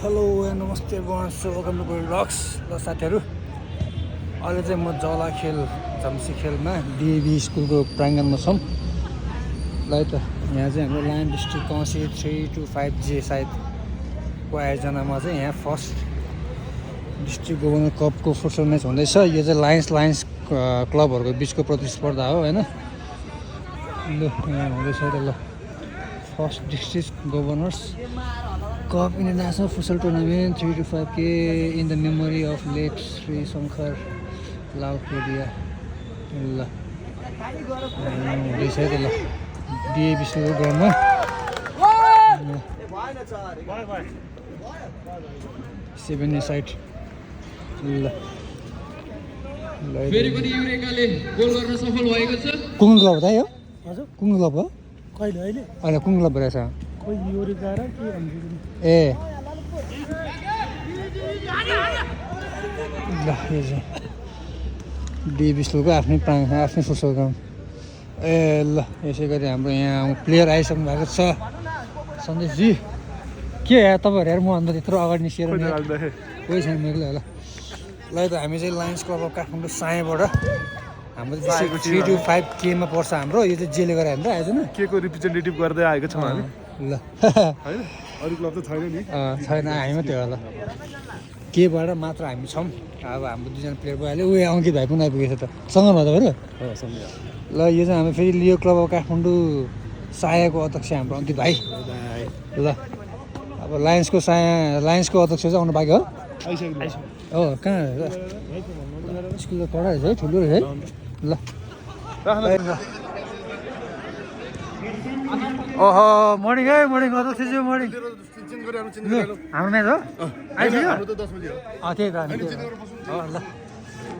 Hello नमस्ते everyone, so welcome to Gold Rocks. ल साथीहरू अहिले चाहिँ म जलाखेल झम्सी खेलमा डिएभी स्कुलको प्राङ्गणमा छौँ। ल त यहाँ चाहिँ हाम्रो लायन डिस्ट्रिक्ट कौसी 325J सायदको आयोजनामा चाहिँ यहाँ फर्स्ट डिस्ट्रिक्ट गभर्नर कपको फुटबल म्याच हुँदैछ। यो चाहिँ लायन्स क्लबहरूको बिचको प्रतिस्पर्धा हो हैन। ल यहाँ हुँदैछ त। ल first district governors Cup International Futsal Tournament 3-5K in the memory of late Sri Shankar Laukedia. ल हुँदैछ त। ल डिएभी स्कुलको ग्राउन्डमा सेभेन साइड। ल फेरि पनि युरेकाले गोल गर्न सफल भएको छ। कुन क्लब हो यो? हजुर कुन क्लब हो? कहिले अहिले अहिले कुन क्लब रहेछ? खोइ युरेका र के भन्छ ए ल यो चाहिँ डिएभी स्कुलको आफ्नै आफ्नै फुटबल ग्राउन्ड। ए ल यसै गरी हाम्रो यहाँ प्लेयर आइसक्नु भएको छ। सन्देशजी के यहाँ तपाईँहरू हेर म अन्त त्यत्रो अगाडि निस्किएर कोही छैन मेरो। ल ल त हामी चाहिँ लायन्स क्लब अफ काठमाडौँ सायबाट हाम्रो 3-5K मा पर्छ हाम्रो। यो चाहिँ जेले गरेर हाम्रो आयोजना के को रिप्रेजेन्टेटिभ गर्दै आएको छौँ हामी। ल हैन अरु क्लब त छैन नि। छैन हामी मात्रै होला। केबाट मात्र हामी छौँ। अब हाम्रो दुईजना प्लेयर भइहाल्यो। उयो अङ्कित भाइ पनि आइपुगेछ त सँग न तपाईँहरू। ल यो चाहिँ हाम्रो फेरि लियो क्लब अफ काठमाडौँ सायाको अध्यक्ष हाम्रो अङ्कित भाइ। ल अब लायन्सको अध्यक्ष चाहिँ आउनु बाँकी हो। हो कहाँ स्कुल त कडा रहेछ है, ठुलो रहेछ है। ल ओहो मर्निङ है, मर्निङ अध्यक्षज्यू मर्निङ। हाम्रो म्याच हो आइसक्यो। त्यही त ल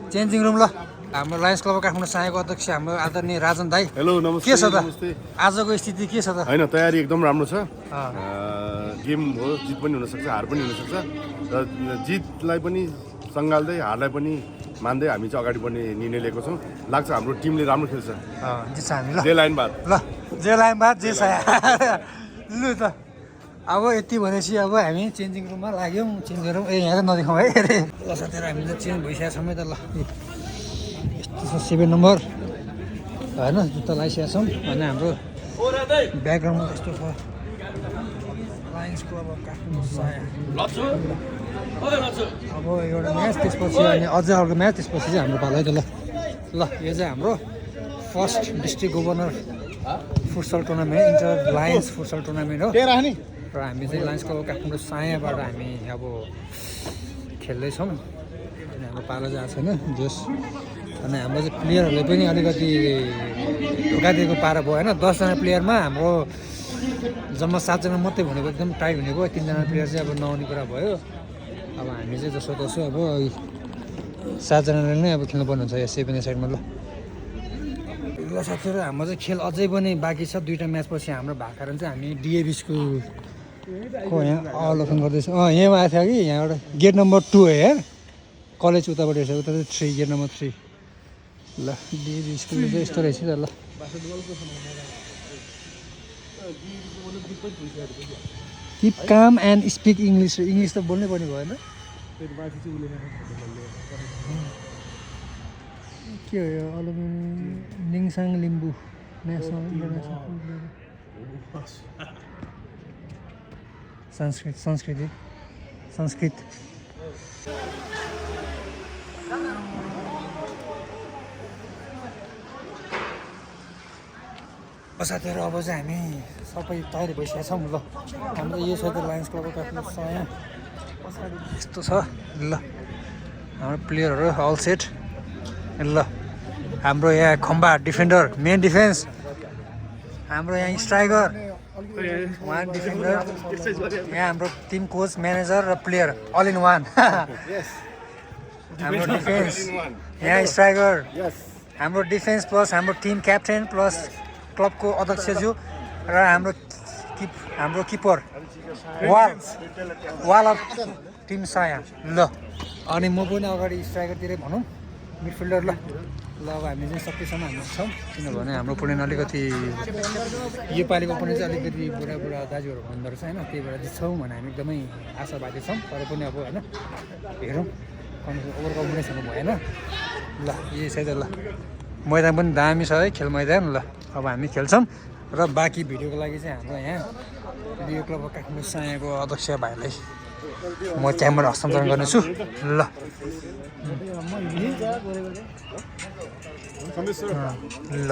चेन्जिङ रुम। ल हाम्रो लायन्स क्लब काठमाडौँ सायको अध्यक्ष हाम्रो आदरणीय राजन दाई। हेलो नमस्ते। के छ त आजको स्थिति के छ त? हैन तयारी एकदम राम्रो छ। गेम हो, जित पनि हुनसक्छ हार पनि हुनसक्छ र जितलाई पनि सङ्घाल्दै हारलाई पनि मान्दै हामी चाहिँ अगाडि बढ्ने निर्णय लिएको छौँ। लाग्छ हाम्रो टिमले राम्रो खेल्छ। जित्छ हामी। ल जे लाइन बाद ल जे लाइन बाद जे साया। लु त अब यति भनेपछि अब हामी चेन्जिङ रुममा लाग्यौँ। चेन्ज गरौँ। ए यहाँ चाहिँ नदेखाउँ है अरे। ल साथीहरू हामी त चेन्ज भइसकेको छौँ है त। ल यस्तो छ 7 नम्बर होइन, जुत्ता लगाइसकेका छौँ। अनि हाम्रो ब्याकग्राउन्डमा यस्तो छ लायन्स क्लब अफ काठमाडौँ साया। अब एउटा म्याच त्यसपछि अनि अझै अर्को म्याच त्यसपछि चाहिँ हाम्रो पालो है त। ल ल यो चाहिँ हाम्रो first district governor futsal tournament inter Lions futsal tournament हो। र हामी चाहिँ लायन्स क्लब काठमाडौँ सायाबाट हामी अब खेल्दैछौँ। अनि हाम्रो पालो चाहिँ आएको छैन जोस। अनि हाम्रो चाहिँ प्लेयरहरूले पनि अलिकति धोका दिएको पारा भयो होइन। 10जना प्लेयरमा हाम्रो जम्मा 7जना मात्रै भनेको एकदम टाइट भनेको 3जना प्लेयर चाहिँ अब नआउने कुरा भयो। अब हामी चाहिँ जसो अब 7जनाले नै अब खेल्नुपर्ने हुन्छ यहाँ 7 साइडमा। ल साथीहरू हाम्रो चाहिँ खेल अझै पनि बाँकी छ। 2टा म्याच पछि हाम्रो भएको कारण चाहिँ हामी डिएभी स्कुलको यहाँ अवलोकन गर्दैछौँ। यहाँ आएको थियो कि यहाँ एउटा गेट नम्बर 2 हो यहाँ कलेज उताबाट रहेछ। उता चाहिँ 3 गेट नम्बर 3। ल डिएभी स्कुल चाहिँ यस्तो रहेछ त। ल किप काम एन्ड स्पिक इङ्ग्लिस। इङ्ग्लिस त बोल्नै पर्ने भएन। के हो यो अलुमिन निङसाङ लिम्बू नेसनल इन्टरनेसनल संस्कृत साथीहरू अब चाहिँ हामी सबै तयारी भइसकेका छौँ। ल हाम्रो यो छ त लायन्स क्लब काठमाडौँ साया यस्तो छ। ल हाम्रो प्लेयरहरू अल सेट। ल हाम्रो यहाँ खम्बा डिफेन्डर मेन डिफेन्स, हाम्रो यहाँ स्ट्राइकर वान डिफेन्डर, यहाँ हाम्रो टिम कोच म्यानेजर र प्लेयर अल इन वान। हाम्रो डिफेन्स यहाँ स्ट्राइकर, हाम्रो डिफेन्स प्लस हाम्रो टिम क्याप्टेन प्लस क्लबको अध्यक्षज्यू र हाम्रो किपर वाल अफ टिम साया। ल अनि म पनि अगाडि स्ट्राइकरतिरै भनौँ। मिडफिल्डर ल अब हामी चाहिँ सकेसम्म हामी छौँ किनभने हाम्रो पुणेन अलिकति योपालिको पुणे चाहिँ अलिकति बुढा दाजुहरू भन्दो रहेछ होइन त्यही भएर चाहिँ छौँ भने हामी एकदमै आशावादी छौँ तर पनि अब होइन हेरौँ ओभर कन्फिडेन्सहरू भएन ल यही छ ल मैदान पनि दामी छ है खेल मैदान ल अब हामी खेल्छौँ र बाँकी भिडियोको लागि चाहिँ हाम्रो यहाँ बियो क्लब काठमाडौँ सायाको अध्यक्ष भाइलाई म क्यामेरा हस्तान्तरण गर्नेछु ल ल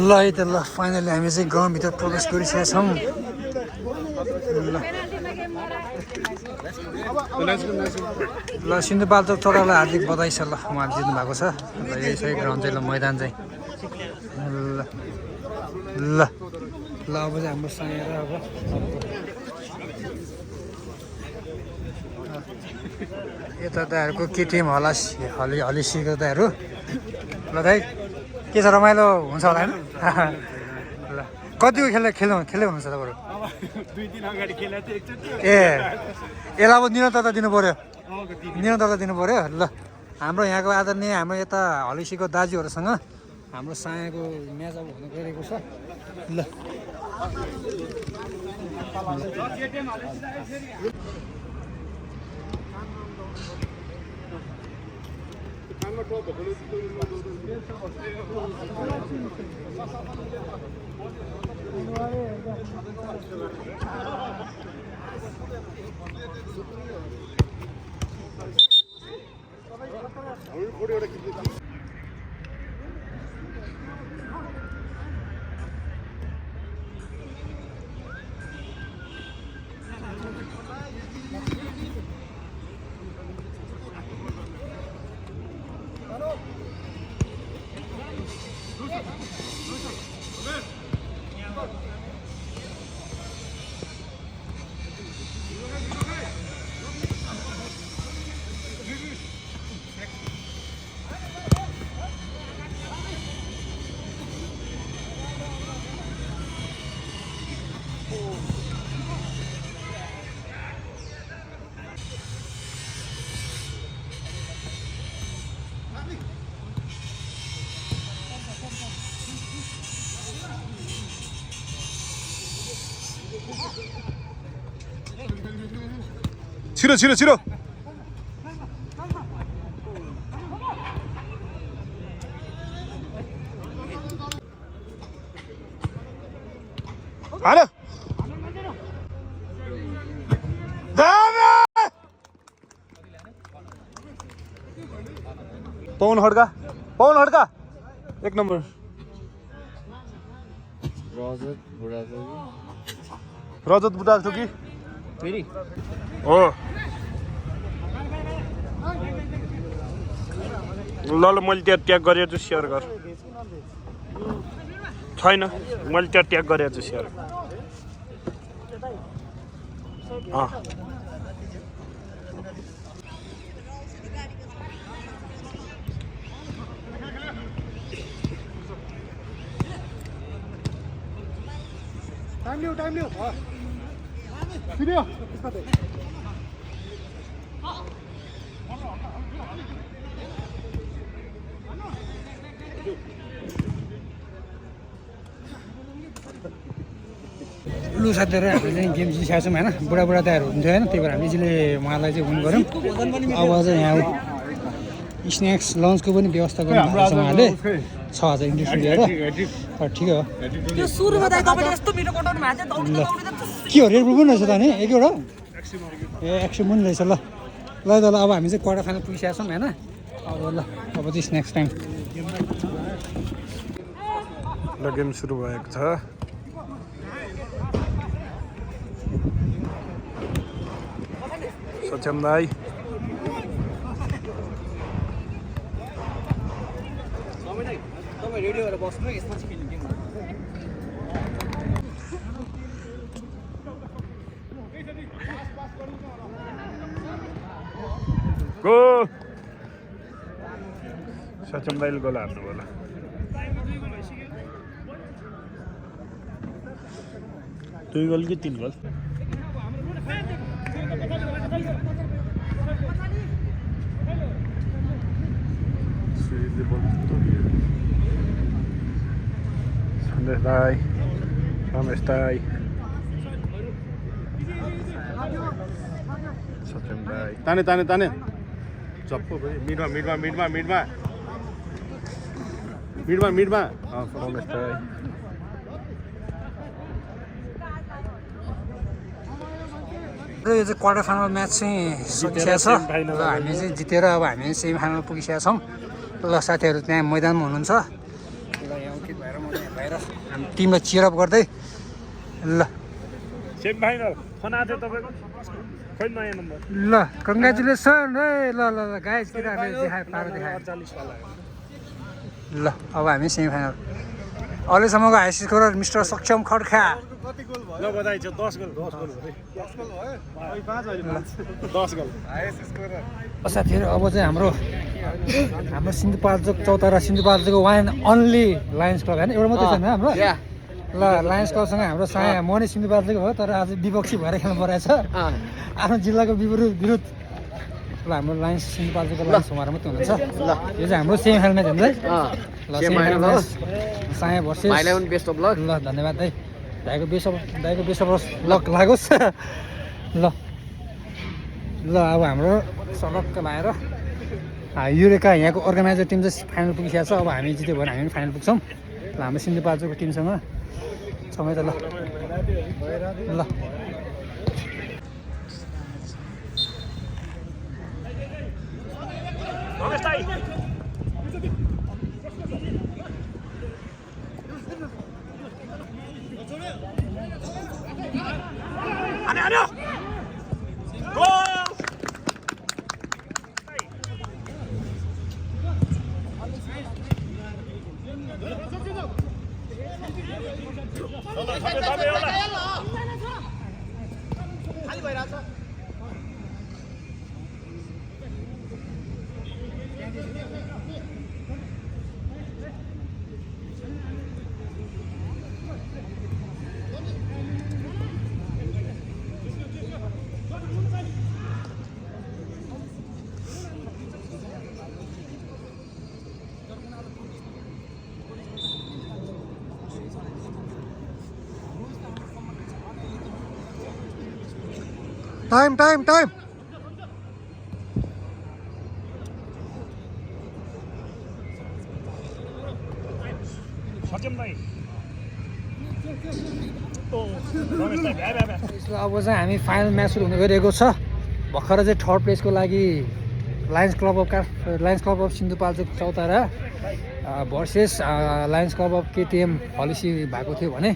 ल है त ल फाइनली हामी चाहिँ गाउँभित्र प्रवेश गरिसकेका छौँ ल सिन्धुपाल्चोक छोरालाई हार्दिक बधाई छ ल उहाँले जित्नु भएको छ ल यही छ ग्राउन्ड चाहिँ ल मैदान चाहिँ ल ल ल अब चाहिँ हाम्रो साएर अब यता दाइहरूको के टिम होला हलिसीको दाइहरू ल दाइ के छ रमाइलो हुन्छ होला होइन ल कतिको खेल्दै हुनुहुन्छ तपाईँहरू 2-3 अगाडि खेला थियो एकचोटि ए यसलाई अब निरन्तरता दिनु पऱ्यो निरन्तरता दिनु पऱ्यो ल हाम्रो यहाँको आदरणीय हाम्रो यता हलिसीको दाजुहरूसँग हाम्रो सायाको म्याच अब हुन गइरहेको छ ल छिरो हाल्यो पवन हड्का एक नम्बर रजत बुढा थियो कि फेरि हो ल मैले त्यहाँ ट्याग गरेर चाहिँ सेयर गर छैन मैले त्यहाँ ट्याग गरेर चाहिँ सेयर टाइम लिऊ लु साथीहरू हामीले चाहिँ गेम जितेका छौँ होइन बुढा दाइहरू हुन्थ्यो होइन त्यही भएर हामी इजिली उहाँलाई चाहिँ विन गऱ्यौँ अब चाहिँ यहाँ स्न्याक्स लन्चको पनि व्यवस्था गर्नुभएको छ उहाँले 6000 इन्ट्रेस्ट लिएर ठिकै हो त्यो सुरुमा त तपाईले यस्तो मिठो कटाउनु भएको थियो ल के हो रेड बुल पनि रहेछ त नि एकवटा ए एक्सन पनि रहेछ ल ल अब हामी चाहिँ क्वार्टर फाइनल पुगिसकेका छौँ होइन अब ल अब चाहिँ स्न्याक्स टाइम ल गेम सुरु भएको छ सत्यम दाई रेडी भएर बस्नु यसपछि खेल्नु गेम गो सत्यम दाइले गोल हार्नु होला 2 गोल कि 3 गोल सन्देश दाई रमेश दाई सत्यम दाई ताने ताने ताने चप्पो भयो मिडमा मिडमा मिडमा मिडमा मिडमा मिडमा रमेश दाई र यो चाहिँ क्वार्टर फाइनल म्याच चाहिँ सकिसकेको छ र हामी चाहिँ जितेर अब हामी सेमी फाइनल पुगिसकेका छौँ ल साथीहरू त्यहाँ मैदानमा हुनुहुन्छ ल यहाँ उठित भएर म यहाँ भएर हामी टिमलाई चियरअप गर्दै ल सेमी फाइनल फोन आएको थियो तपाईँको खै नयाँ नम्बर ल कङ्ग्रेचुलेसन है ल ल ल गाइज केटाहरूले देखायो पारो देखायो 48 वाला ल अब हामी सेमी फाइनल अहिलेसम्मको हाई स्कोरर मिस्टर सक्षम खड्का ल बधाई छ 10 गोल 10 गोल भयो 10 गोल साथीहरू अब चाहिँ हाम्रो सिन्धुपाल्चोक चौतारा सिन्धुपाल्चोकको वान अन्ली लायन्स क्लब होइन एउटा मात्रै छैन हाम्रो ल लायन्स क्लबसँग हाम्रो साया म नै सिन्धुपाल्चोक हो तर आज विपक्षी भएर खेल्नु परेछ आफ्नो जिल्लाको विरुद्ध ल हाम्रो लायन्स सिन्धुपाल्चोकको लायन्स उहाँहरू मात्रै हुनुहुन्छ ल यो चाहिँ हाम्रो सेमी फाइनल म्याच हुन्छ है ल सेमी फाइनल साया भर्सेस बेस्ट अफ लक ल धन्यवाद है दाइको बेस्ट अफ लक लागोस् ल ल अब हाम्रो सलक्क लाएर युरेका यहाँको अर्गनाइजर टिम चाहिँ फाइनल पुगिसकेको छ अब हामी जित्यो भने हामी पनि फाइनल पुग्छौँ ल हाम्रो सिन्धुपाल्चोकको टिमसँग सँगै त ल ल रमेश दाई आने गोल टाइम सत्यम दाई रमेश दाई भ्या भ्या अब चाहिँ हामी फाइनल म्याच सुरु हुन गइरहेको छ भर्खर चाहिँ थर्ड प्लेसको लागि Lions Club of Sindhupalchok Chautara versus Lions Club of KTM हलिसी भएको थियो भने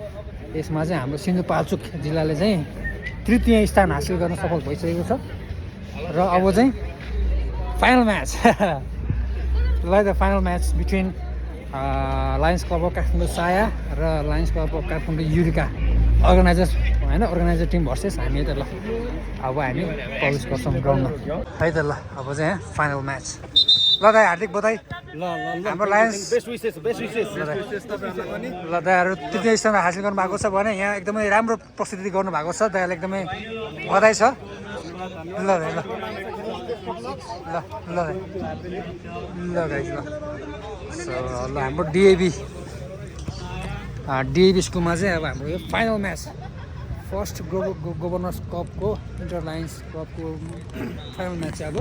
यसमा चाहिँ हाम्रो सिन्धुपाल्चोक जिल्लाले चाहिँ तृतीय स्थान हासिल गर्न सफल भइसकेको छ र अब चाहिँ final match like the final match between Lions Club of Kathmandu Saya र Lions Club of Kathmandu Eureka organizer team versus हामी त ल अब हामी प्रवेश गर्छौँ ग्राउन्डमा है त ल अब चाहिँ फाइनल म्याच ल दाइ हार्दिक बधाई हाम्रो लायन्स ल दाइहरू तृतीय स्थान हासिल गर्नुभएको छ भने यहाँ एकदमै राम्रो प्रस्तुति गर्नुभएको छ दाइहरूले एकदमै बधाई छ ल दाइ ल ल ल गाइज ल ल हाम्रो डिएबी स्कुलमा चाहिँ अब हाम्रो यो फाइनल म्याच फर्स्ट गभर्नर्स कपको इन्टर लायन्स कपको फाइनल म्याच चाहिँ अब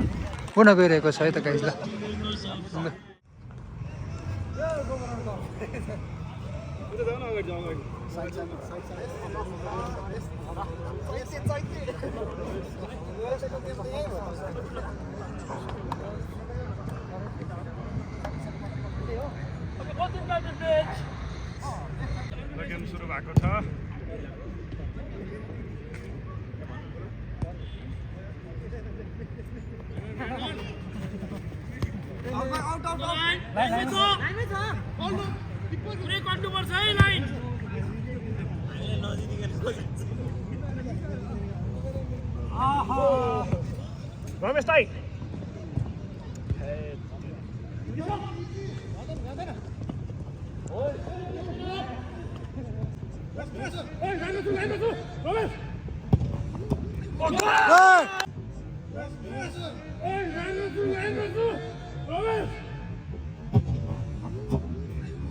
पुनः गइरहेको छ है त गाइज ल गेम सुरु भएको छ रमेश दाई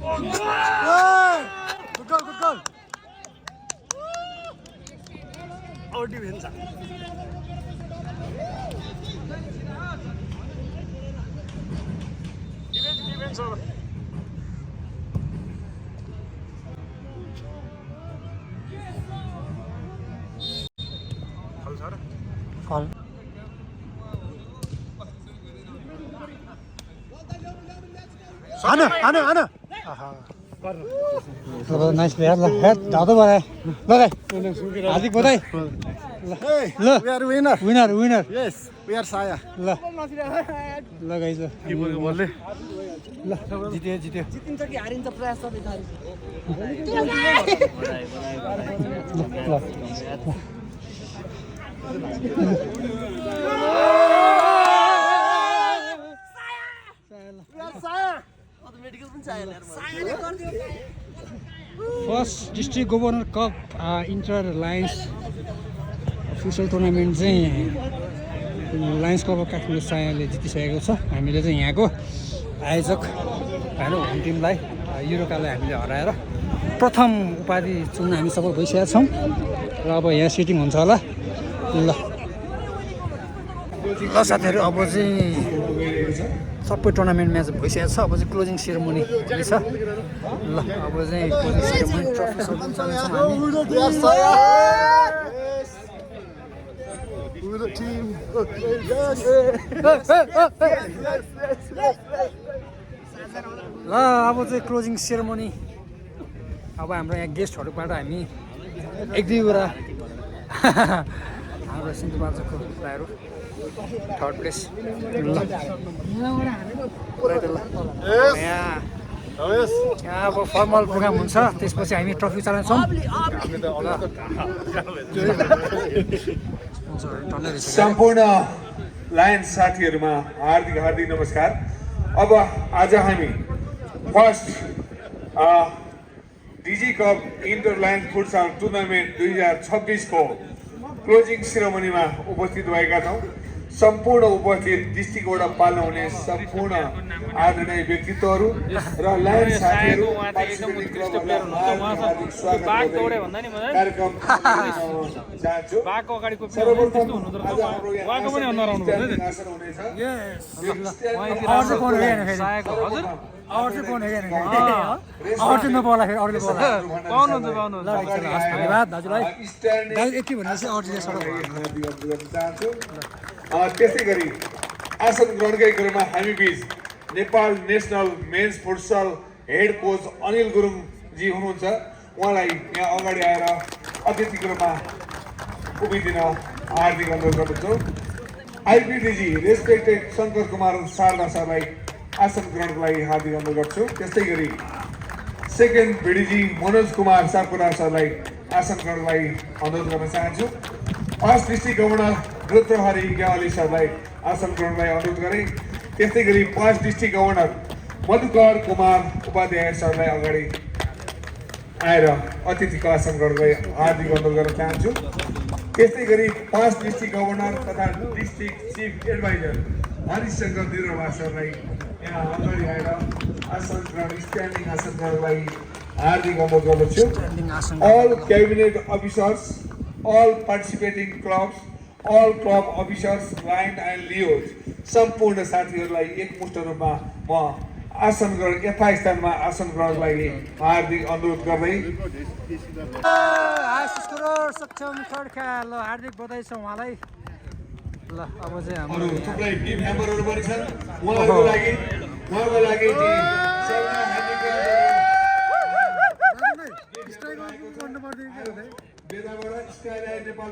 Good goal, good goal. Out defence defence हो Call. Ana. Nice player. Head. जादू बड़ा है. लगाए. हार्दिक बधाई. ल. We are winner. Winner. Yes, we are Saya. ल. लगाइज. किपरको बलले ल. जित्यो. जितिन्छ कि हारिन्छ प्रयास सबै गरी ल. मेडिकल पनि चाहिएन सायाले गर्दियो first district governor cup inter Lions football tournament चाहिँ लायन्स कप काठमाडौँ सायाले जितिसकेको छ। हामीले चाहिँ यहाँको आयोजक हाम्रो होम टिमलाई युरोकालाई हामीले हराएर प्रथम उपाधि चुन्न हामी सफल भइसकेका छौँ र अब यहाँ सिटिङ हुन्छ होला। ल साथीहरू अब चाहिँ सबै टुर्नामेन्ट म्याच भइसकेको छ। अब चाहिँ क्लोजिङ सेरेमोनी हुनेछ। ल अब चाहिँ क्लोजिङ सेरेमोनी ट्रफी सबै चलाउँछौँ हामी। ल अब चाहिँ क्लोजिङ सेरेमोनी। अब हाम्रो यहाँ गेस्टहरूबाट हामी एक दुईवटा हाम्रो सिन्धुपाल्चोकको भाइहरू थर्ड प्लेस। यहाँ अब फर्मल प्रोग्राम हुन्छ, त्यसपछि हामी ट्रफी चलाउँछौँ। सम्पूर्ण लायन्स साथीहरूमा हार्दिक नमस्कार। अब आज हामी first DG cup inter Lions futsal tournament 2026 को क्लोजिङ सेरेमोनीमा उपस्थित भएका छौँ। सम्पूर्ण उपस्थित डिस्ट्रिक्टबाट पाल्न हुने सम्पूर्ण आदरणीय व्यक्तित्वहरू र लायन्स साथीहरू पार्टिसिपेटिङ क्लबहरूलाई हार्दिक स्वागत कार्यक्रम चाहन्छु। सर्वप्रथम आज हाम्रो यहाँ आसन हुनेछ। धन्यवाद दाजुलाई। यति भनेपछि अर्जुन चाहन्छु। त्यसै गरी आसन ग्रहणकै क्रममा हामी बीच Nepal national men's futsal head coach Anil गुरुङजी हुनुहुन्छ। उहाँलाई यहाँ अगाडि आएर अतिथिको रूपमा उभिदिन हार्दिक अनुरोध गर्दछु। आइपिडिजी रेस्पेक्टेड शङ्कर कुमार शारदा सरलाई आसन ग्रहणको लागि हार्दिक अनुरोध गर्छु। त्यस्तै गरी सेकेन्ड भिडिजी मनोज कुमार सापकोटा सरलाई आसन ग्रहणको लागि अनुरोध गर्न चाहन्छु। First district governor Rudrahari Gyawali सरलाई आसन ग्रहणलाई अनुरोध गरे। त्यस्तै गरी first district governor Madhukar Kumar Upadhyay सरलाई अगाडि आएर अतिथिको आसन ग्रहणलाई हार्दिक अनुरोध गर्न चाहन्छु। त्यस्तै गरी फर्स्ट डिस्ट्रिक्ट गभर्नर तथा डिस्ट्रिक्ट चिफ एडभाइजर हरिशङ्कर दिरोवा सरलाई यहाँ अगाडि आएर आसन ग्रहण स्ट्यान्डिङ आसन ग्रहणलाई हार्दिक अनुरोध गर्दछु। All cabinet officers, all participating clubs, all club officers, client and leos, सम्पूर्ण साथीहरूलाई एकमुष्ट रूपमा म आसन ग्रहण यथास्थानमा आसन ग्रहणलाई हार्दिक अनुरोध गर्दै आशिष करोड सक्षम खड्का ल हार्दिक बधाई छ उहाँलाई। ल अब चाहिँ हाम्रो थुप्रै टिम मेम्बरहरू पनि छन्। उहाँको लागि बेदाबाट स्काइलाइट नेपाल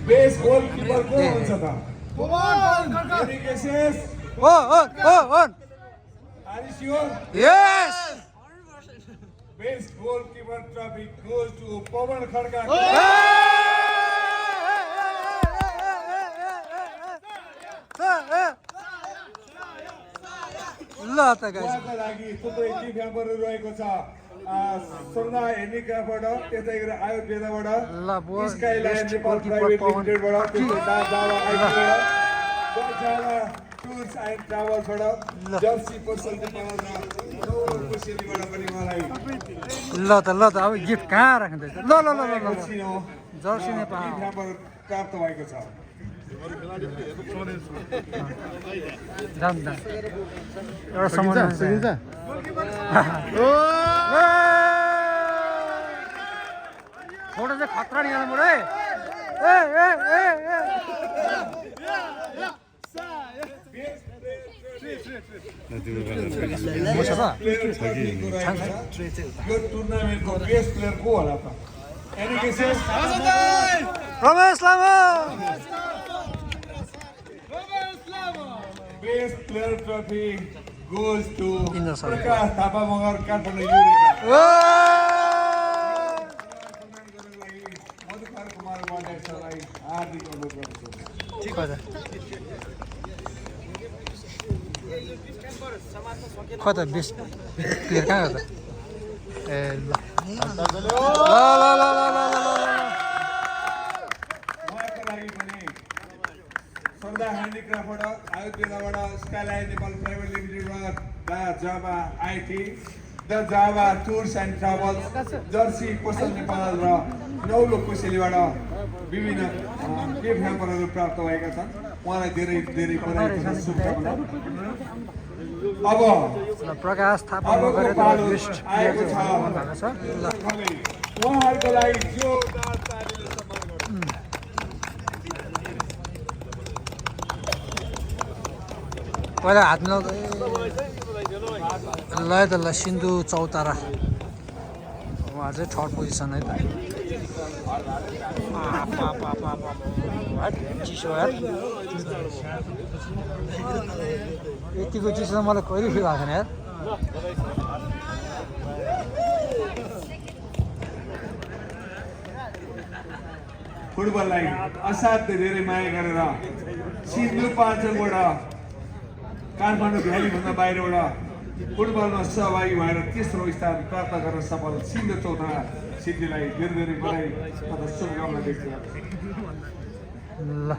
बेस गोलकिपर को हुन्छ त Any guesses? On. Are you sure? Yes. Best goalkeeper trophy goes to Pawan Khadka. ल त गाइस उहाँका लागि थुप्रै टिम मेम्बरहरू रहेको छ सरदा हेन्डिक्राफ्टबाट त्यतै गएर आयुर्वेदाबाट ल बोल Skyline best Nepal goalkeeper private Pawan लिमिटेडबाट त्यस्तै जावा आइटीबाट जावा टुर्स एन्ड ट्राभल्सबाट जर्सी पसल नेपाल र कुशेलीबाट पनि मलाई ल त अब गिफ्ट कहाँ राख्दैछ ल सिनो जर्सी नेपाल टिम मेम्बर प्राप्त भएको छ जाम एउटा सम्मान फोटो चाहिँ खतरा निकाल्नु मोरे यो टुर्नामेन्टको बेस्ट प्लेयर को होला त any guesses Ramesh Lama best player trophy goes to Inder Sarkar. Prakash Thapa Magar Kathmandu युनिका मधुकर कुमार वाडे सरलाई हार्दिक अनुरोध गर्दछु ठीक हो त कता बेस्ट प्लेयर कहाँ हो त ए ल उहाँका लागि पनि सरदा ह्यान्डिक्राफ्टबाट आयुर्वेदाबाट स्काइलाइन नेपाल प्राइभेट लिमिटेडबाट the Java IT the Java tours and travels jersey पसल नेपाल र नौलो कुशेलीबाट विभिन्न गिफ्ट ह्याम्परहरू प्राप्त भएका छन् उहाँलाई धेरै धेरै बधाई शुभकामना अब प्रकाश थापा अबको मगर पालो बेस्ट आएको छ भएको छ ल उहाँहरूको लागि जोरदार तालीले सम्मान गर्छौँ पहिला हात मिलाउँदै ल त ल सिन्धु चौतारा उहाँ चाहिँ थर्ड पोजिसन है त चिसो यार यतिको चिसो त मलाई कहिले फिल भएको छैन यार फुटबललाई असाध्यै धेरै माया गरेर सिन्धुपाल्चोकबाट काठमाडौँ भ्यालीभन्दा बाहिरबाट फुटबलमा सहभागी भएर तेस्रो स्थान प्राप्त गर्न सफल सिन्धु चौतारा सिन्धुलाई धेरै धेरै बधाई तथा शुभकामना व्यक्त गर्दछु ल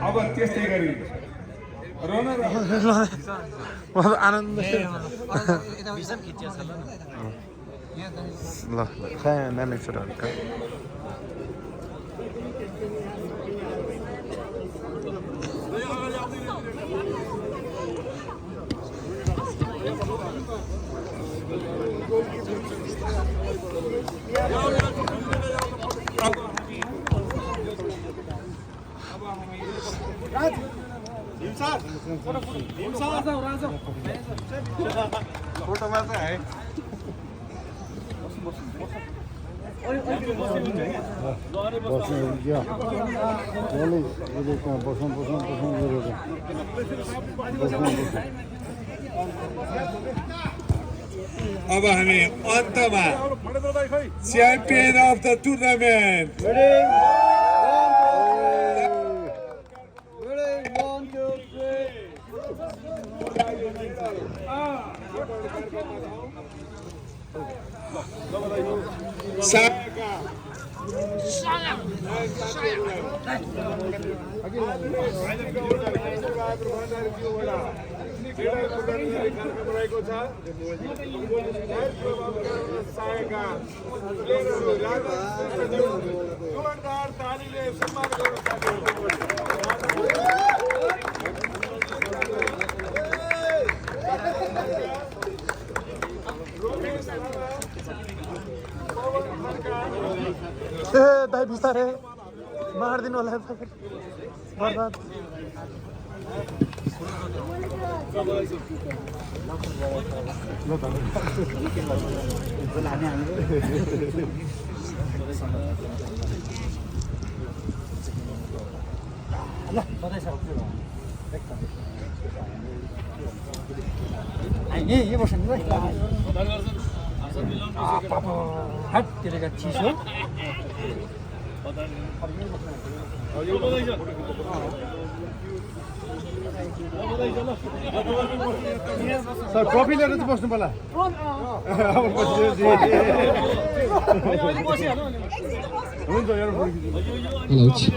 अब त्यस्तै गरी रनर आनन्द ल म्याम एकचोटि हल्का फोटोमा चाहिँ है अब हामी अन्तमा च्याम्पियन अफ द टुर्नामेन्ट रहेको छ जोरदार तालीले सम्मान दाइ बिस्तारै मारिदिनु होला बर्बाद ल बधाई छ एकदम यही वर्ष नि हाट त्यसले चिसो सर ट्रफी लिएर चाहिँ बस्नु पर्ला हुन्छ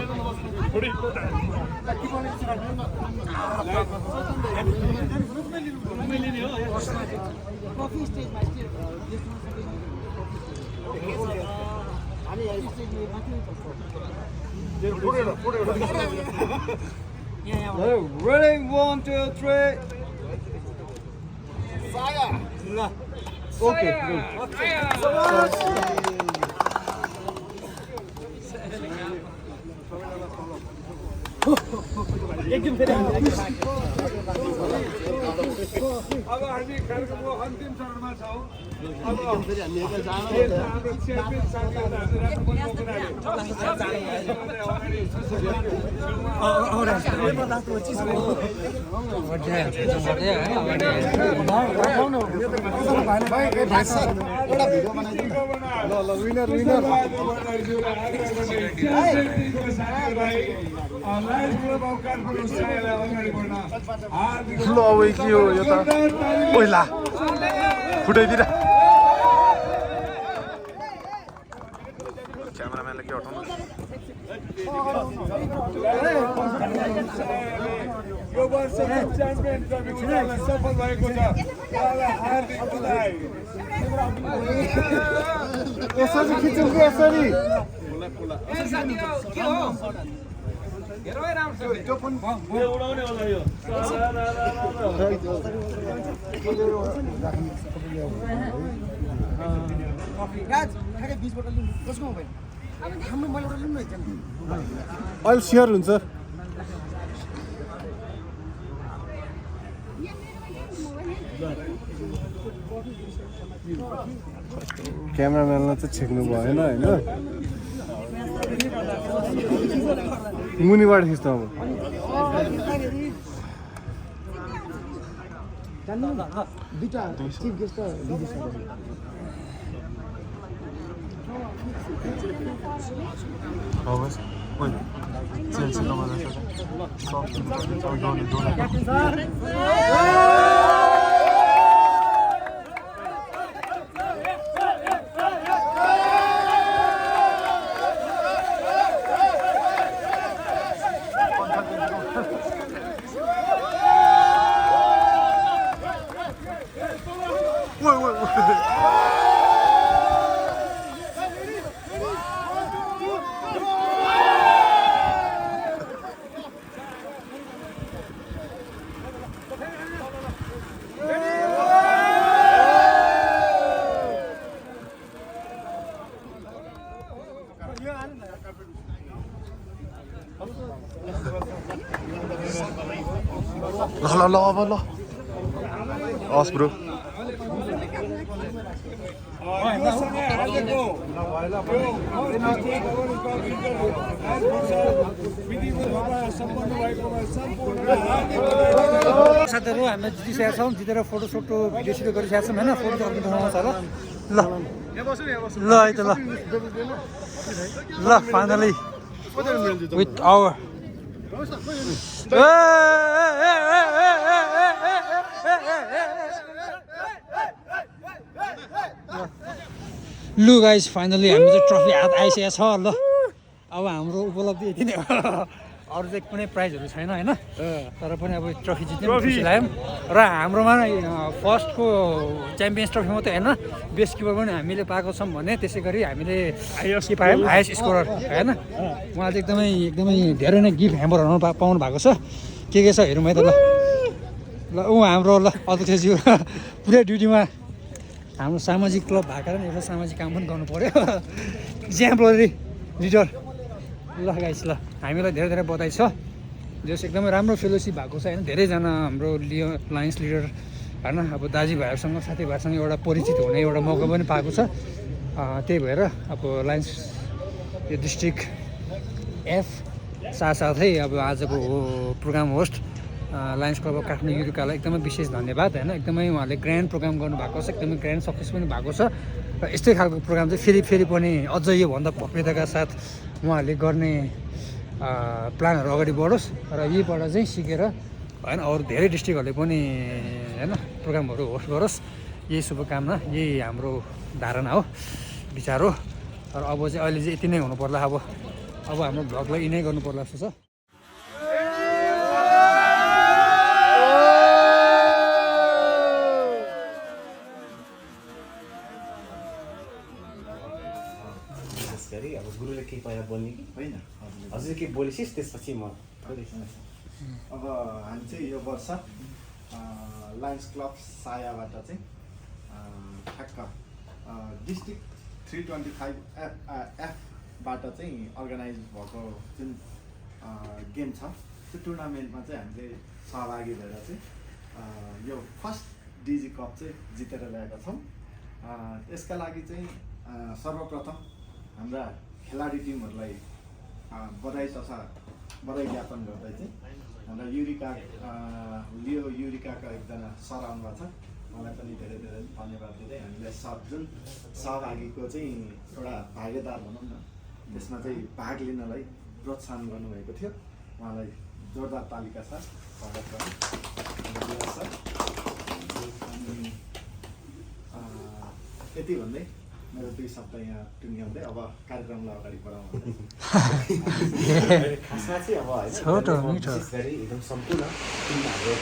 Ready, 1, 2, 3. अब हामी कार्यक्रमको अन्तिम चरणमा छौँ अब हाम्रो च्याम्पियन ठुलो अब के हो यो त पहिला फुटाइदिएर क्यामेराम्यानले के हटाउनु यो वर्षको च्याम्पियन ट्रफी उठाउन सफल भएको छ उहाँलाई हार्दिक बधाई यसरी खिचौँ कि यसरी उडाउने होला यो अहिले सेयर हुन्छ क्यामेराम्यानलाई चाहिँ छेक्नु भएन होइन मुनिबाट खिच्नु अब ल अब ल हस् ब्रो साथीहरू हामीले जितिसकेका छौँ जितेर फोटोसोटो भिडियो सिडियो गरिसकेका छौँ होइन फोटो चाहिँ ठाउँमा छ ल ल है त ल फाइनली विथ आवर लु गाइस फाइनली हामी चाहिँ ट्रफी हात आइसकेको छ ल अब हाम्रो उपलब्धि यति नै हो अरू चाहिँ कुनै प्राइजहरू छैन होइन तर पनि अब ट्रफी जित्ने खुसी लाग्यो र हाम्रोमा फर्स्टको च्याम्पियन्स ट्रफी मात्रै होइन बेस्ट किपर पनि हामीले पाएको छौँ भने त्यसै गरी हामीले के पायौँ हाइएस्ट स्कोरर होइन उहाँ चाहिँ एकदमै धेरै नै गिफ्ट ह्याम्बरहरू पाउनु भएको छ के छ हेरौँ है त ल ल हाम्रो ल अध्यक्षज्यू पुरै ड्युटीमा हाम्रो सामाजिक क्लब भएको कारण एउटा सामाजिक काम पनि गर्नु पऱ्यो इक्ज्याम्पलरी लिडर ल गाइस ल हामीलाई धेरै धेरै बधाई छ जस एकदमै राम्रो फेलोसिप भएको छ होइन धेरैजना हाम्रो लायन्स लिडर होइन अब दाजुभाइहरूसँग साथीभाइहरूसँग एउटा परिचित हुने एउटा मौका पनि पाएको छ त्यही भएर अब लायन्स यो डिस्ट्रिक्ट एफ साथसाथै अब आजको program host Lions Club of Kathmandu युरिकालाई एकदमै विशेष धन्यवाद होइन। एकदमै उहाँले ग्रान्ड प्रोग्राम गर्नुभएको छ, एकदमै ग्रान्ड सक्सेस पनि भएको छ र यस्तै खालको प्रोग्राम चाहिँ फेरि पनि अझ योभन्दा भव्यताका साथ उहाँहरूले गर्ने प्लानहरू अगाडि बढोस् र यहीबाट चाहिँ सिकेर होइन अरू धेरै डिस्ट्रिक्टहरूले पनि होइन प्रोग्रामहरू होस्ट गरोस्, यही शुभकामना, यही हाम्रो धारणा हो, विचार हो। र अब चाहिँ अहिले चाहिँ यति नै हुनु पर्ला। अब हाम्रो भ्लगलाई यिनै गर्नु पर्ला जस्तो छ। विशेष गरी अब गुरुले केही पहिला बोल्ने कि होइन, हजुर केही बोलेसिस् त्यसपछि म अब हामी चाहिँ यो वर्ष लायन्स क्लब सायाबाट चाहिँ ठ्याक्क डिस्ट्रिक्ट 325 एफबाट चाहिँ अर्गनाइज भएको जुन गेम छ त्यो टुर्नामेन्टमा चाहिँ हामीले सहभागी भएर चाहिँ यो फर्स्ट डिजी कप चाहिँ जितेर ल्याएका छौँ। यसका लागि चाहिँ सर्वप्रथम हाम्रा खेलाडी टिमहरूलाई बधाई तथा बधाई ज्ञापन गर्दै चाहिँ हाम्रा लियो युरिकाका एकजना सर आउनुभएको छ, मलाई पनि धेरै धेरै धन्यवाद दिँदै हामीलाई जुन सहभागीको चाहिँ एउटा भागीदार भनौँ न त्यसमा चाहिँ भाग लिनलाई प्रोत्साहन गर्नुभएको थियो, उहाँलाई जोरदार तालिका साथ स्वागत गर्नु। अनि यति भन्दै मेरो 2 शब्द यहाँ टुङ्ग्याउँदै अब कार्यक्रमलाई अगाडि बढाउँ। खासमा चाहिँ अब होइन विशेष गरी एकदम सम्पूर्ण टिम हाम्रो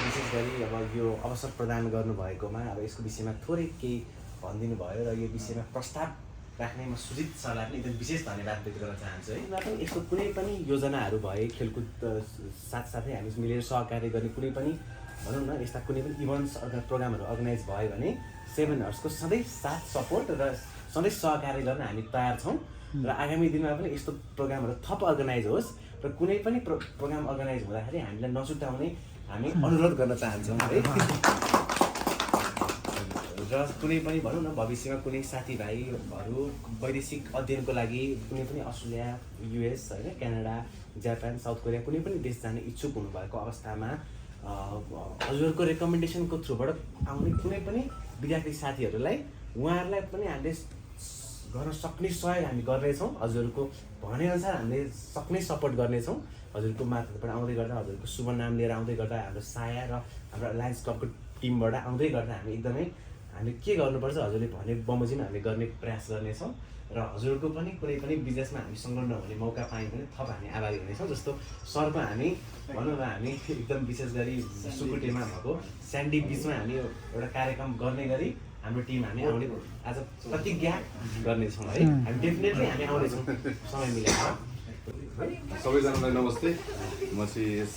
विशेष गरी अब यो अवसर प्रदान गर्नुभएकोमा अब यसको विषयमा थोरै केही भनिदिनु भयो र यो विषयमा प्रस्ताव राख्नेमा सुजित सरलाई पनि एकदम विशेष धन्यवाद व्यक्त गर्न चाहन्छु है। र पनि यस्तो कुनै पनि योजनाहरू भए खेलकुद साथसाथै हामी मिलेर सहकार्य गर्ने कुनै पनि भनौँ न यस्ता कुनै पनि इभेन्ट्स प्रोग्रामहरू अर्गनाइज भयो भने 7 हर्सको सधैँ साथ सपोर्ट र सधैँ सहकार्य गर्न हामी तयार छौँ र आगामी दिनमा पनि यस्तो प्रोग्रामहरू थप अर्गनाइज होस् र कुनै पनि प्रोग्राम अर्गनाइज हुँदाखेरि हामीलाई नछुटाउने हामी अनुरोध गर्न चाहन्छौँ है। र कुनै पनि भनौँ न भविष्यमा कुनै साथीभाइहरू वैदेशिक अध्ययनको लागि कुनै पनि अस्ट्रेलिया, युएस होइन, क्यानाडा, जापान, साउथ कोरिया कुनै पनि देश जाने इच्छुक हुनुभएको अवस्थामा हजुरहरूको रेकमेन्डेसनको थ्रुबाट आउने कुनै पनि विद्यार्थी साथीहरूलाई उहाँहरूलाई पनि हामीले गर्न सक्ने सहयोग हामी गर्नेछौँ। हजुरहरूको भनेअनुसार हामीले सक्ने सपोर्ट गर्नेछौँ। हजुरको मार्फतबाट आउँदै गर्दा हजुरको शुभ नाम लिएर आउँदै गर्दा हाम्रो साया र हाम्रो लायन्स क्लबको टिमबाट आउँदै गर्दा हामी एकदमै हामीले के गर्नुपर्छ हजुरले भने बमोजिम हामीले गर्ने प्रयास गर्नेछौँ र हजुरको पनि कुनै पनि बिजनेसमा हामी संलग्न हुने मौका पायौँ भने थप हामी आभारी हुनेछौँ। जस्तो सरको हामी भनौँ न हामी एकदम विशेष गरी सुकुटेमा भएको स्यान्डी बिचमा हामी एउटा कार्यक्रम गर्ने गरी हाम्रो टिम हामी आउने आज प्रतिज्ञा गर्नेछौँ है। हामी डेफिनेटली हामी आउनेछौँ समय मिलेर। सबैजनालाई नमस्ते, म चाहिँ यस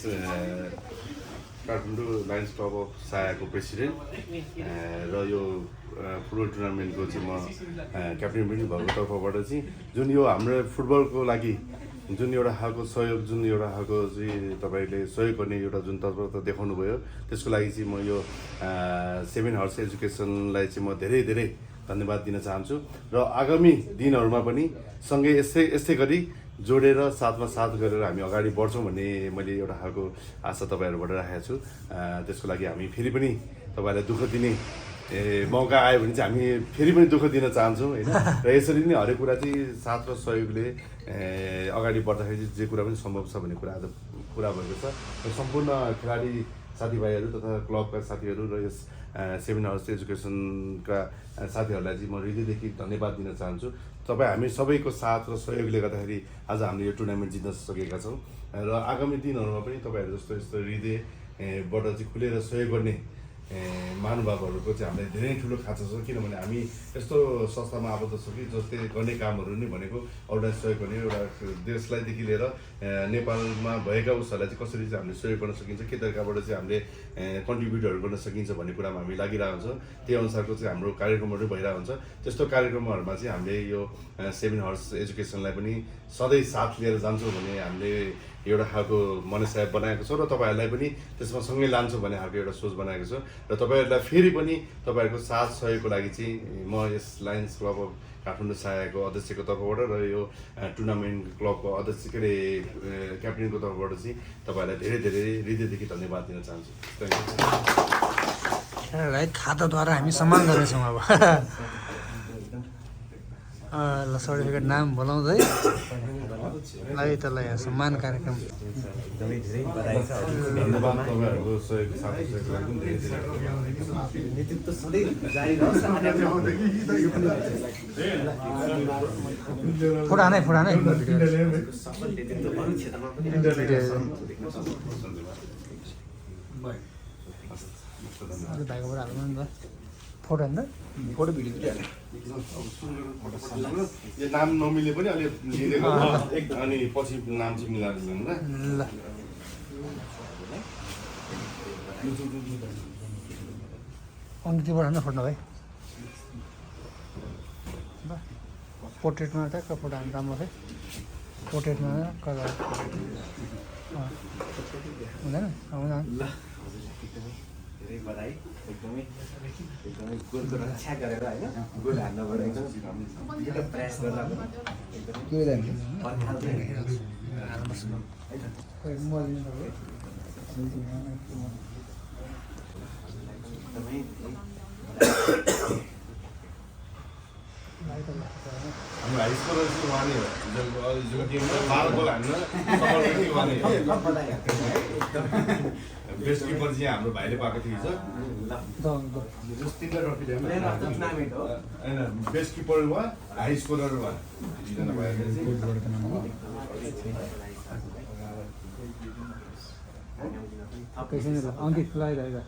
काठमाडौँ लायन्स क्लब अफ सायाको प्रेसिडेन्ट र यो फुटबल टुर्नामेन्टको चाहिँ म क्याप्टेन पनि भएको तर्फबाट चाहिँ जुन यो हाम्रो फुटबलको लागि जुन एउटा खालको सहयोग, जुन एउटा खालको चाहिँ तपाईँले सहयोग गर्ने एउटा जुन तत्परता देखाउनु भयो त्यसको लागि चाहिँ म यो 7 हर्स एजुकेसनलाई चाहिँ म धेरै धेरै धन्यवाद दिन चाहन्छु र आगामी दिनहरूमा पनि सँगै यस्तै गरी जोडेर साथमा साथ गरेर हामी अगाडि बढ्छौँ भन्ने मैले एउटा खालको आशा तपाईँहरूबाट राखेको छु। त्यसको लागि हामी फेरि पनि तपाईँलाई दुःख दिने मौका आयो भने चाहिँ हामी फेरि पनि दुःख दिन चाहन्छौँ होइन। र यसरी नै हरेक कुरा चाहिँ साथ र सहयोगले अगाडि बढ्दाखेरि जे कुरा पनि सम्भव छ भन्ने कुरा आज पुरा भएको छ। र सम्पूर्ण खेलाडी साथीभाइहरू तथा क्लबका साथीहरू र यस 7 हर्स एजुकेसनका साथीहरूलाई चाहिँ म हृदयदेखि धन्यवाद दिन चाहन्छु। हामी सबैको साथ र सहयोगले गर्दाखेरि आज हामीले यो टुर्नामेन्ट जित्न सकेका छौँ र आगामी दिनहरूमा पनि तपाईँहरू जस्तो यस्तो हृदयबाट चाहिँ खुलेर सहयोग गर्ने महानुभावहरूको चाहिँ हामीलाई धेरै ठुलो खाँचो छ। किनभने हामी यस्तो संस्थामा आबद्ध छौँ कि जसले गर्ने कामहरू नै भनेको अरूलाई सहयोग गर्ने, एउटा देशलाईदेखि लिएर नेपालमा भएका उसहरूलाई चाहिँ कसरी चाहिँ हामीले सहयोग गर्न सकिन्छ, के तरिकाबाट चाहिँ हामीले कन्ट्रिब्युटहरू गर्न सकिन्छ भन्ने कुरामा हामी लागिरहेको हुन्छ। त्यही अनुसारको चाहिँ हाम्रो कार्यक्रमहरू भइरहेको हुन्छ। त्यस्तो कार्यक्रमहरूमा चाहिँ हामीले यो 7 हर्स एजुकेसनलाई पनि सधैँ साथ लिएर जान्छौँ भन्ने हामीले एउटा खालको मनसाय बनाएको छौँ र तपाईँहरूलाई पनि त्यसमा सँगै लान्छौँ भन्ने खालको एउटा सोच बनाएको छु र तपाईँहरूलाई फेरि पनि तपाईँहरूको साथ सहयोगको लागि चाहिँ म यस लायन्स क्लब अफ काठमाडौँ सायाको अध्यक्षको तर्फबाट र यो टुर्नामेन्ट क्लबको अध्यक्ष के अरे क्याप्टेनको तर्फबाट चाहिँ तपाईँहरूलाई धेरै धेरै हृदयदेखि धन्यवाद दिन चाहन्छु। खेलाडीलाई खाताद्वारा हामी सम्मान गर्नेछौँ अब ल सर्टिफिकेट नाम बोलाउँदै लागि त्यसलाई यहाँ सम्मान कार्यक्रम एकदमै धेरै बधाई छ धन्यवाद तपाईँहरूको सहयोग साथ सहयोगको लागि पनि धेरै धेरै नेतृत्व सधैँ जारी रहोस्। फुटानै सफल नेतृत्व अरू क्षेत्रमा पनि भाइकोबाट हाल्नु नि त फोटो होइन फोटो भिडियो यो नाम नमिले पनि अलि लिँदै अनि पछि नाम चाहिँ मिलाएर दिनु ल। ल अङ्कितबाट होइन फोटो भाइ पोर्ट्रेटमा ट्याक्क फोटो हाल्नु राम्रो है पोर्ट्रेटमा कलर हुँदैन धेरै बधाई एकदमै गोलको रक्षा गरेर होइन गोल हान्नबाट एकदम प्रयास गर्दा हाम्रो हाई स्कोर चाहिँ उहाँले हो हिजोको टिममा 12 गोल हान्न सफल पनि उहाँले बेस्ट किपर चाहिँ हाम्रो भाइले पाएको थियो हिजो होइन बेस्ट किपर उहाँ हाई स्कोरर उहाँ दुईजना भएर चाहिँ अङ्कित लगाइरहेको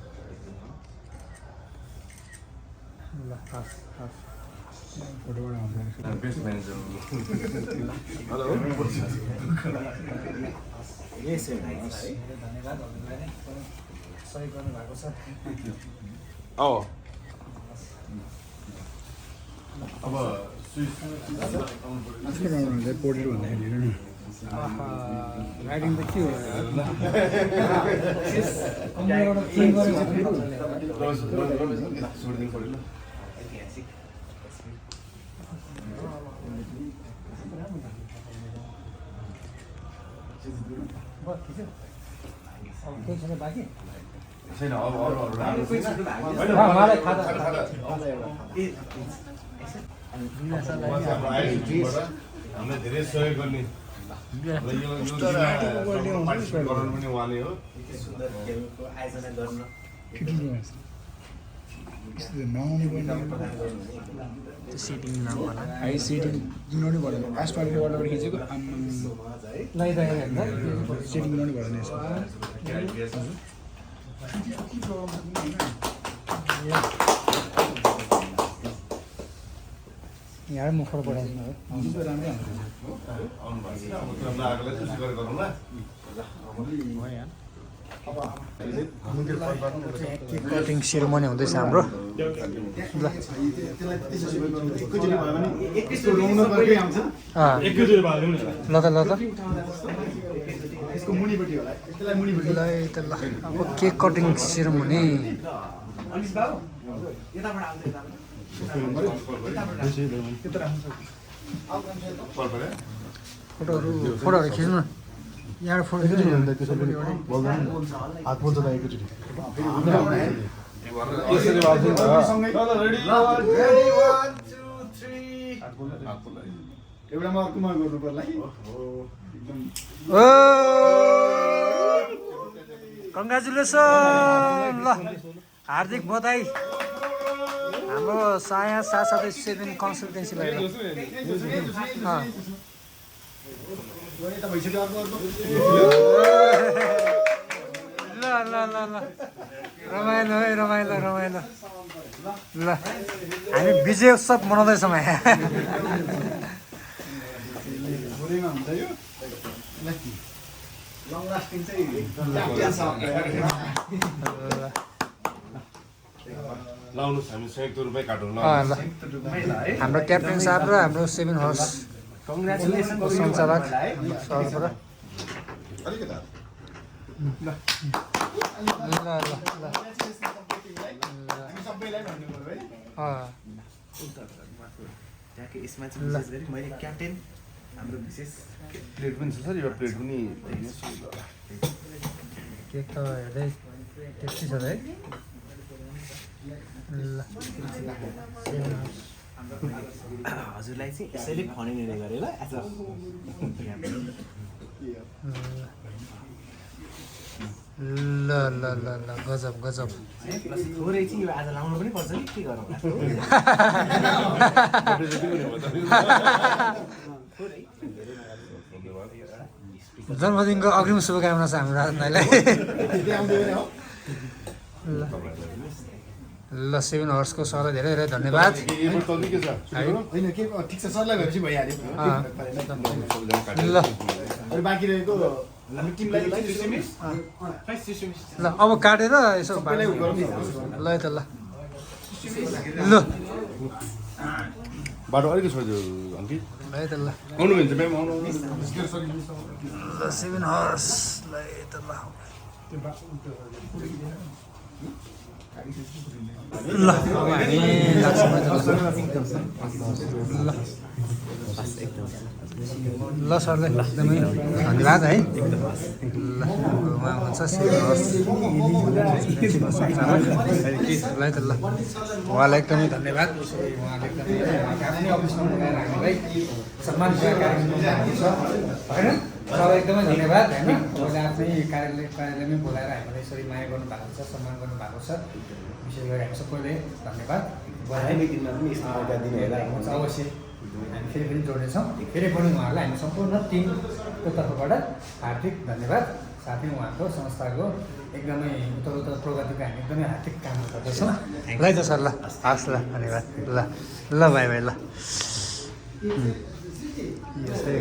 ल हस् हस् बेस्ट म्यानेजर हेलो धन्यवाद सहयोग गर्नुभएको छ अब राइडिङ त के हो छोडिदिनु पऱ्यो ल। केही छैन बाँकी छैन अब हामीलाई धेरै सहयोग गर्ने पार्टिसिपेट गराउनु पनि उहाँले हो। सुन्दर खेलको आयोजना गर्न सिटिङ नाम होला हाई सिटिङ जिनाउनै भएन लास्ट पार्टीबाट खिचेको लगाइरहेको सिटिङ बनाउनै भएन यहाँ मुखबाट बढाइदिनु है राम्रै केक कटिङ सेरेमनी हुँदैछ हाम्रो ल ल अब केक कटिङ सेरेमनी फोटोहरू खिच्नु न यहाँ फोटो हात पोल्छ त एकैचोटि एउटामा अर्कोमा गर्नु पर्ला कङ्ग्रेचुलेसन ल हार्दिक बधाई हाम्रो साया साथसाथै 7 कन्सल्टेन्सीलाई ल ल ल ल रमाइलो है रमाइलो रमाइलो ल हामी विजय उत्सव मनाउँदैछौँ यहाँ लङ लास्टिङ चाहिँ लाउनुहोस् हामी संयुक्त रूपमै काटौँ ल। हाम्रो क्याप्टेन साहब र हाम्रो 7 हर्स कङ्ग्रेचुलेसन सञ्चालक सरबाट अलिकति हात। ल हामी सबैलाई भन्नु पर्यो है त्यहाँको यसमा चाहिँ विशेष गरी मैले क्याप्टेन हाम्रो विशेष प्लेट पनि छ सर, यो प्लेट पनि केक त हेर्दै टेस्टी छ है। ल हजुरलाई चाहिँ यसैले खनिने गरेँ ल आज ल ल ल ल गजब गजब। थोरै चाहिँ यो आज लाउनु पनि पर्छ नि के गरौँ जन्मदिनको अग्रिम शुभकामना छ हाम्रो राजनलाई। ल 7 हर्सको सरलाई धेरै धेरै धन्यवाद। होइन के ठिक छ सरलाई भनेपछि भइहाल्यो ल अनि बाँकी रहेको हामी टिमलाई ल अब काटेर यसो ल है त ल ल बाटो अलिकति छोडिदियो अङ्कित। है त ल आउनु भन्छ म्याम आउनु। ल 7 हर्स ल है त ल ल अब हामी लाग्छौँ है त ल ल सरलाई एकदमै धन्यवाद है। ल उहाँ हुनुहुन्छ 7 हर्स ल है त ल उहाँलाई एकदमै धन्यवाद। उहाँले एकदमै आफ्नै अफिसमा बोलाएर हामीलाई सम्मान कार्यक्रम छ होइन। सबलाई एकदमै धन्यवाद होइन। उहाँले आफ्नै कार्यालयमै बोलाएर हामीलाई यसरी माया गर्नु भएको छ, सम्मान गर्नु भएको छ। विशेष गरी हामी सबैले धन्यवाद अवश्य हामी फेरि पनि जोड्नेछौँ। फेरि पनि उहाँहरूलाई हामी सम्पूर्ण टिमको तर्फबाट हार्दिक धन्यवाद। साथै उहाँको संस्थाको एकदमै उत्तरोत्तर प्रगतिको हामी एकदमै हार्दिक कामना गर्दछौँ। ल है त सर ल हस् ल धन्यवाद ल ल भाइ भाइ ल यस्तै